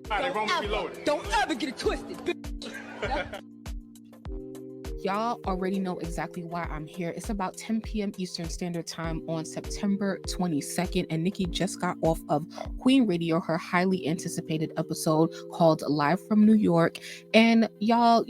Don't ever get it twisted, bitch. Y'all already know exactly why I'm here. It's about 10 p.m. Eastern Standard Time on September 22nd, and Nicki just got off of Queen Radio, her highly anticipated episode called Live from New York. And y'all,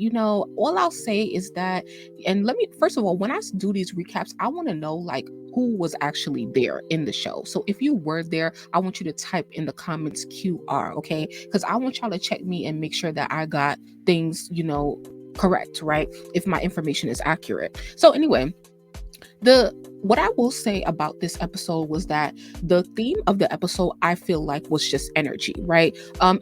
all I'll say is that, and let me, first of all, when I do these recaps, I want to know, like, who was actually there in the show. So if you were there, I want you to type in the comments QR, okay? Because I want y'all to check me and make sure that I got things, correct, right? If my information is accurate. So anyway, what I will say about this episode was that the theme of the episode, I feel like, was just energy, right? I'm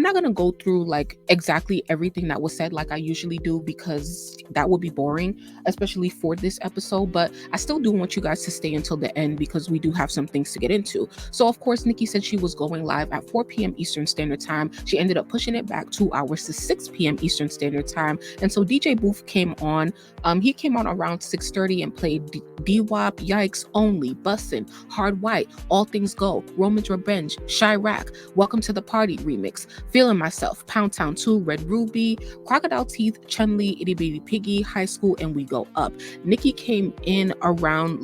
not gonna go through like exactly everything that was said like I usually do, because that would be boring, especially for this episode. But I still do want you guys to stay until the end, because we do have some things to get into. So of course, Nicki said she was going live at 4 p.m. Eastern Standard Time. She ended up pushing it back 2 hours to 6 p.m. Eastern Standard Time. And so DJ Booth came on. He came on around 6:30 and played D-Wop, Yikes, Only, Bussin', Hard White, All Things Go, Roman's Revenge, Chirac, Welcome to the Party remix, Feeling Myself, Pound Town 2, Red Ruby, Crocodile Teeth, Chun-Li, Itty Bitty Piggy, High School, and We Go Up. Nicki came in around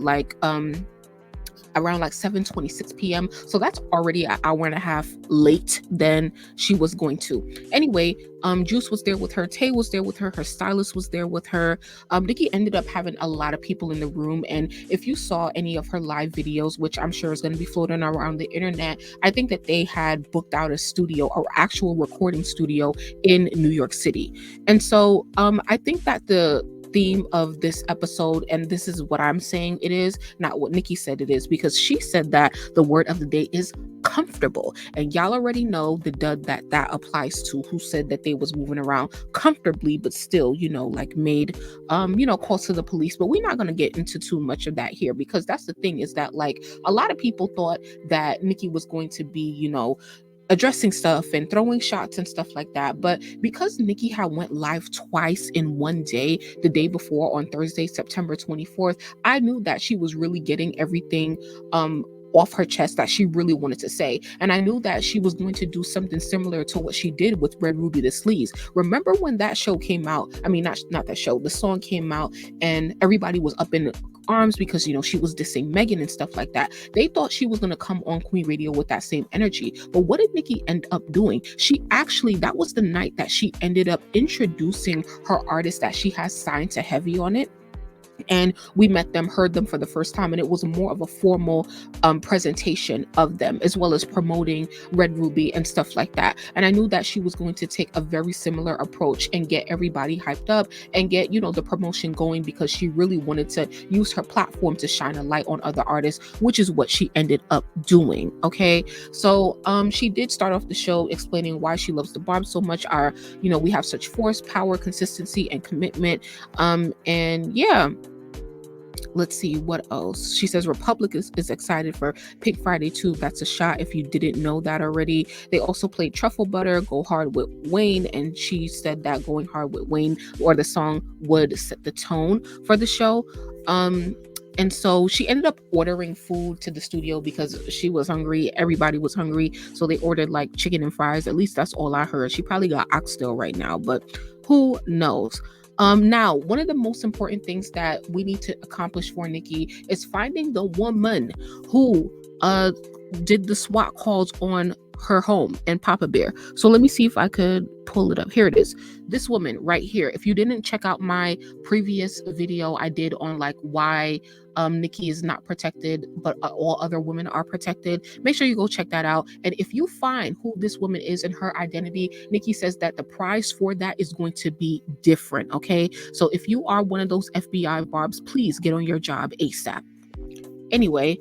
7:26 p.m. So that's already an hour and a half late than she was going to. Anyway, Juice was there with her, Tay was there with her, her stylist was there with her. Nicki ended up having a lot of people in the room, and if you saw any of her live videos, which I'm sure is going to be floating around the internet, I think that they had booked out a studio, or actual recording studio, in New York City. And so I think that the theme of this episode, and this is what I'm saying it is, not what Nicki said it is, because she said that the word of the day is comfortable, and y'all already know the dud that applies to, who said that they was moving around comfortably but still made calls to the police. But we're not going to get into too much of that here, because that's the thing, is that like a lot of people thought that Nicki was going to be addressing stuff and throwing shots and stuff like that. But because Nicki had went live twice in one day, the day before on Thursday, September 24th, I knew that she was really getting everything off her chest that she really wanted to say. And I knew that she was going to do something similar to what she did with Red Ruby the Sleaze. Remember when that show came out? I mean, not that show, the song came out, and everybody was up in arms because she was dissing Megan and stuff like that. They thought she was going to come on Queen Radio with that same energy. But what did Nicki end up doing? That was the night that she ended up introducing her artist that she has signed to Heavy on it. And we met them, heard them for the first time, and it was more of a formal presentation of them, as well as promoting Red Ruby and stuff like that. And I knew that she was going to take a very similar approach and get everybody hyped up and get the promotion going, because she really wanted to use her platform to shine a light on other artists, which is what she ended up doing. Okay, so she did start off the show explaining why she loves the Barbz so much. We have such force, power, consistency, and commitment. And yeah. Let's see what else. She says Republic is excited for Pink Friday 2. That's a shot if you didn't know that already. They also played Truffle Butter, Go Hard with Wayne, and she said that Going Hard with Wayne, or the song, would set the tone for the show. And so she ended up ordering food to the studio because she was hungry. Everybody was hungry. So they ordered like chicken and fries. At least that's all I heard. She probably got oxtail right now, but who knows? Now, one of the most important things that we need to accomplish for Nicki is finding the woman who did the SWAT calls on her home and Papa Bear. So let me see if I could pull it up. Here it is. This woman right here. If you didn't check out my previous video I did on like why Nicki is not protected, but all other women are protected, make sure you go check that out. And if you find who this woman is and her identity, Nicki says that the prize for that is going to be different. Okay, so if you are one of those FBI Barbs, please get on your job ASAP. Anyway,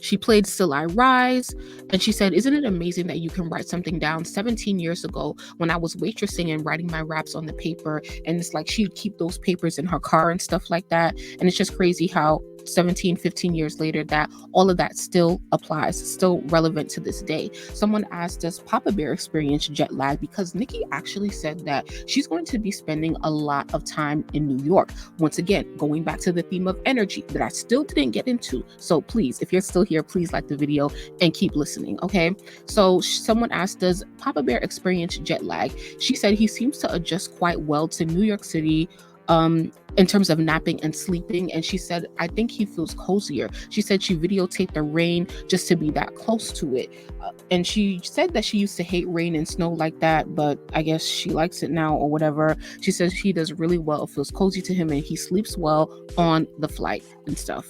she played Still I Rise, and she said, isn't it amazing that you can write something down? 17 years ago, when I was waitressing and writing my raps on the paper, and it's like she'd keep those papers in her car and stuff like that. And it's just crazy how 17, 15 years later, that all of that still applies, still relevant to this day. Someone asked, does Papa Bear experience jet lag? Because Nicki actually said that she's going to be spending a lot of time in New York. Once again, going back to the theme of energy that I still didn't get into. So please, if you're still here, please like the video and keep listening, okay? So someone asked, does Papa Bear experience jet lag? She said he seems to adjust quite well to New York City, in terms of napping and sleeping. And she said, I think he feels cozier. She said she videotaped the rain just to be that close to it. And she said that she used to hate rain and snow like that, but I guess she likes it now or whatever. She says he does really well, it feels cozy to him, and he sleeps well on the flight and stuff.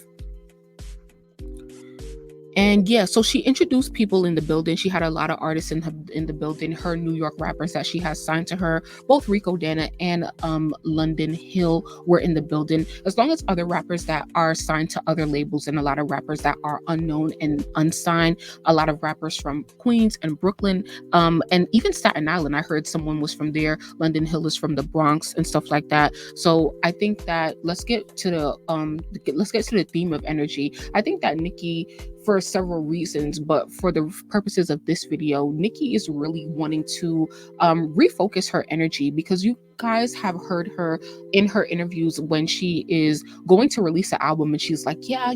And yeah, so she introduced people in the building. She had a lot of artists in the building, her New York rappers that she has signed to her. Both Rico Dana and London Hill were in the building, as long as other rappers that are signed to other labels, and a lot of rappers that are unknown and unsigned. A lot of rappers from Queens and Brooklyn, and even Staten Island. I heard someone was from there. London Hill is from the Bronx and stuff like that. So I think that let's get to the theme of energy. I think that Nicki, for several reasons, but for the purposes of this video, Nicki is really wanting to refocus her energy, because you guys have heard her in her interviews when she is going to release an album and she's like, yeah,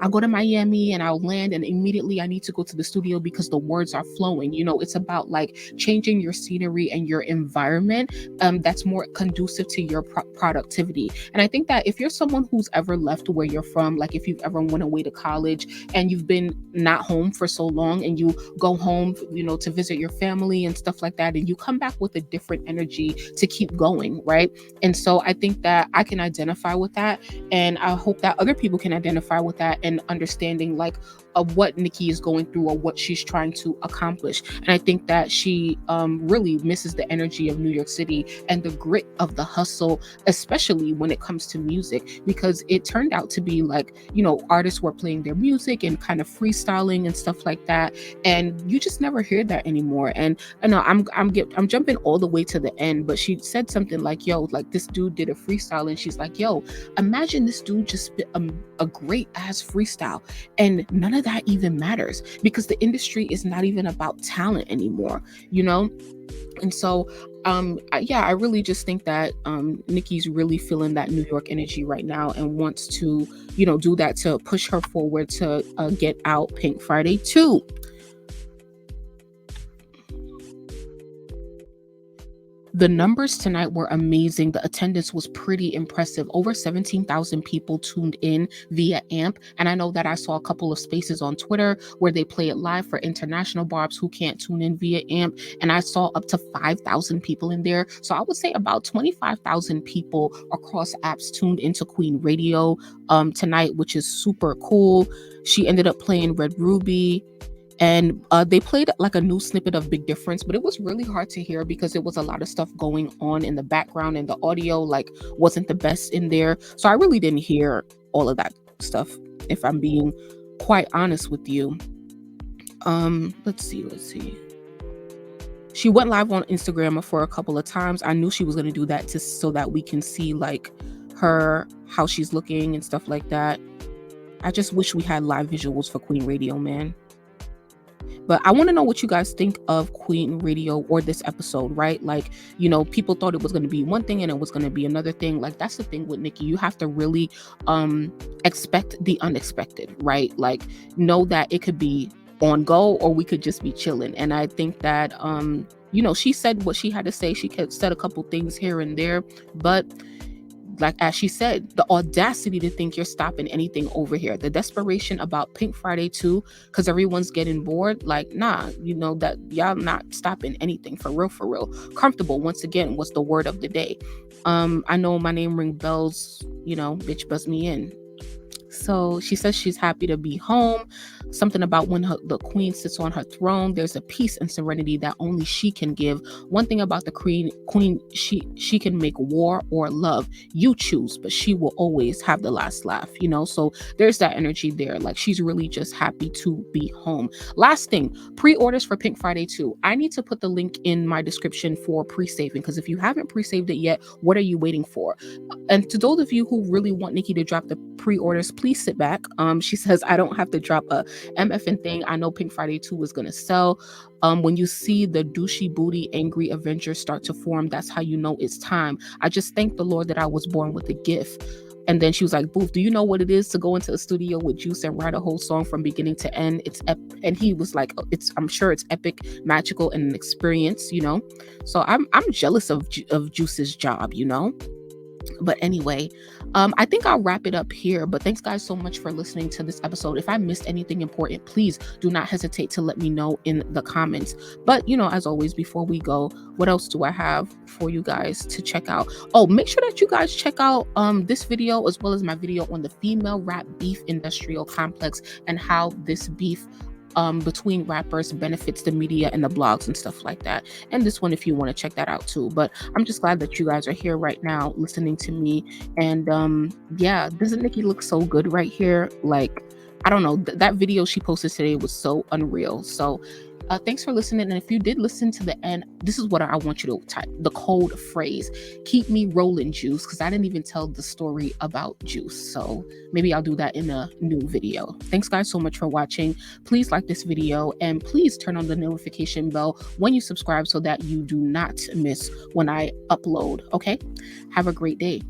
I'll go to Miami and I'll land and immediately I need to go to the studio because the words are flowing. It's about like changing your scenery and your environment that's more conducive to your productivity. And I think that if you're someone who's ever left where you're from, like if you've ever went away to college and you've been not home for so long, and you go home, to visit your family and stuff like that, and you come back with a different energy to keep going, right? And so I think that I can identify with that, and I hope that other people can identify with that, and understanding like of what Nicki is going through or what she's trying to accomplish. And I think that she really misses the energy of New York City and the grit of the hustle, especially when it comes to music, because it turned out to be like, artists were playing their music and kind of freestyling and stuff like that, and you just never hear that anymore. And I know I'm jumping all the way to the end, but she said something like, yo, like this dude did a freestyle, and she's like, yo, imagine this dude just spit a great ass freestyle, and none of that even matters, because the industry is not even about talent anymore, And so I really just think that Nicki's really feeling that New York energy right now, and wants to do that to push her forward to get out Pink Friday 2. The numbers tonight were amazing. The attendance was pretty impressive. Over 17,000 people tuned in via AMP. And I know that I saw a couple of spaces on Twitter where they play it live for international barbs who can't tune in via AMP. And I saw up to 5,000 people in there. So I would say about 25,000 people across apps tuned into Queen Radio tonight, which is super cool. She ended up playing Red Ruby. And they played like a new snippet of Big Difference, but it was really hard to hear because there was a lot of stuff going on in the background, and the audio like wasn't the best in there. So I really didn't hear all of that stuff, if I'm being quite honest with you. Let's see. She went live on Instagram for a couple of times. I knew she was going to do that so that we can see like how she's looking and stuff like that. I just wish we had live visuals for Queen Radio, man. But I want to know what you guys think of Queen Radio or this episode, right? Like, people thought it was going to be one thing and it was going to be another thing. Like, that's the thing with Nicki. You have to really expect the unexpected, right? Like, know that it could be on go or we could just be chilling. And I think that, she said what she had to say. She said a couple things here and there, but like as she said, the audacity to think you're stopping anything over here, the desperation about Pink Friday 2 because everyone's getting bored, like nah, that y'all not stopping anything for real. Comfortable, once again, was the word of the day. I know my name ring bells, bitch buzz me in. So she says she's happy to be home. Something about when the queen sits on her throne, there's a peace and serenity that only she can give. One thing about the queen, she can make war or love. You choose, but she will always have the last laugh, So there's that energy there. Like she's really just happy to be home. Last thing, pre-orders for Pink Friday 2. I need to put the link in my description for pre-saving, because if you haven't pre-saved it yet, what are you waiting for? And to those of you who really want Nicki to drop the pre-orders, please sit back. She says, I don't have to drop a MFN thing. I know Pink Friday 2 is gonna sell. When you see the douchey booty angry Avengers start to form, that's how you know it's time. I just thank the Lord that I was born with a gift. And then she was like, Booth, do you know what it is to go into a studio with Juice and write a whole song from beginning to end? And he was like, I'm sure it's epic, magical, and an experience, you know. So I'm jealous of Juice's job, you know. But anyway, I think I'll wrap it up here. But thanks, guys, so much for listening to this episode. If I missed anything important, please do not hesitate to let me know in the comments. But, you know, as always, before we go, what else do I have for you guys to check out? Oh, make sure that you guys check out this video as well as my video on the female rap beef industrial complex and how this beef between rappers benefits the media and the blogs and stuff like that. And this one, if you want to check that out too. But I'm just glad that you guys are here right now listening to me. And yeah, doesn't Nicki look so good right here? Like, I don't know, that video she posted today was so unreal. So thanks for listening. And if you did listen to the end, this is what I want you to type, the code phrase: keep me rolling, Juice, because I didn't even tell the story about Juice. So maybe I'll do that in a new video. Thanks, guys, so much for watching. Please like this video and please turn on the notification bell when you subscribe so that you do not miss when I upload. Okay, have a great day.